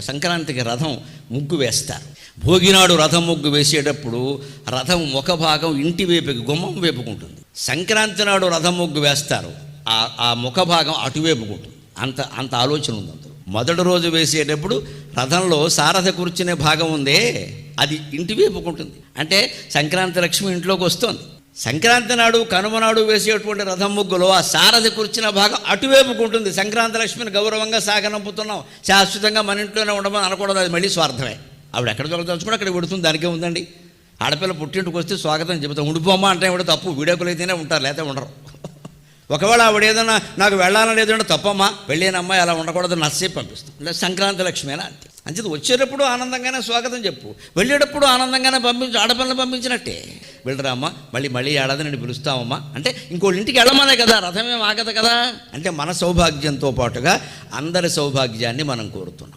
సంక్రాంతికి రథం ముగ్గు వేస్తారు. భోగినాడు రథం ముగ్గు వేసేటప్పుడు రథం ఒక భాగం ఇంటి వైపుకి గుమ్మం వైపుకుంటుంది. సంక్రాంతి నాడు రథం ముగ్గు వేస్తారు, ఆ ముఖ భాగం అటువైపుకుంటుంది. అంత ఆలోచన ఉంది అందులో. మొదటి రోజు వేసేటప్పుడు రథంలో సారథి కూర్చునే భాగం ఉందే అది ఇంటి వైపుకుంటుంది. అంటే సంక్రాంతి లక్ష్మి ఇంట్లోకి వస్తుంది. సంక్రాంతి నాడు కనుమ నాడు వేసేటువంటి రథం ముగ్గులో ఆ సారథి కూర్చున్న భాగం అటువైపుకుంటుంది. సంక్రాంతి లక్ష్మిని గౌరవంగా సాగనంపుతున్నాం, శాశ్వతంగా మన ఇంట్లోనే ఉండమని అనకూడదు, అది మళ్ళీ స్వార్థమే. ఆవిడ ఎక్కడ దొరకదలుచుకుంటే అక్కడ పెడుతుంది, దానికే ఉందండి. ఆడపిల్ల పుట్టింటికి వస్తే స్వాగతం చెబుతాం, ఉండిపోమ్మా అంటే కూడా తప్పు, వీడియోకులు అయితేనే ఉంటారు, లేకపోతే ఉండరు. ఒకవేళ ఆవిడ ఏదన్నా నాకు వెళ్ళాలని లేదంటే తప్పమ్మా, వెళ్ళిన అమ్మాయి అలా ఉండకూడదు, నచ్చేసి పంపిస్తాం. అంటే సంక్రాంతి లక్ష్మేనా అంతే. అంచేది వచ్చేటప్పుడు ఆనందంగానే స్వాగతం చెప్పు, వెళ్ళేటప్పుడు ఆనందంగానే పంపించు, ఆడపిల్లని పంపించినట్టే. వెళ్ళరా అమ్మ, మళ్ళీ ఏడాది నేను పిలుస్తామమ్మా అంటే ఇంకోళ్ళ ఇంటికి వెళ్ళమనే కదా, రథమేం ఆగదు కదా. అంటే మన సౌభాగ్యంతో పాటుగా అందరి సౌభాగ్యాన్ని మనం కోరుతున్నాం.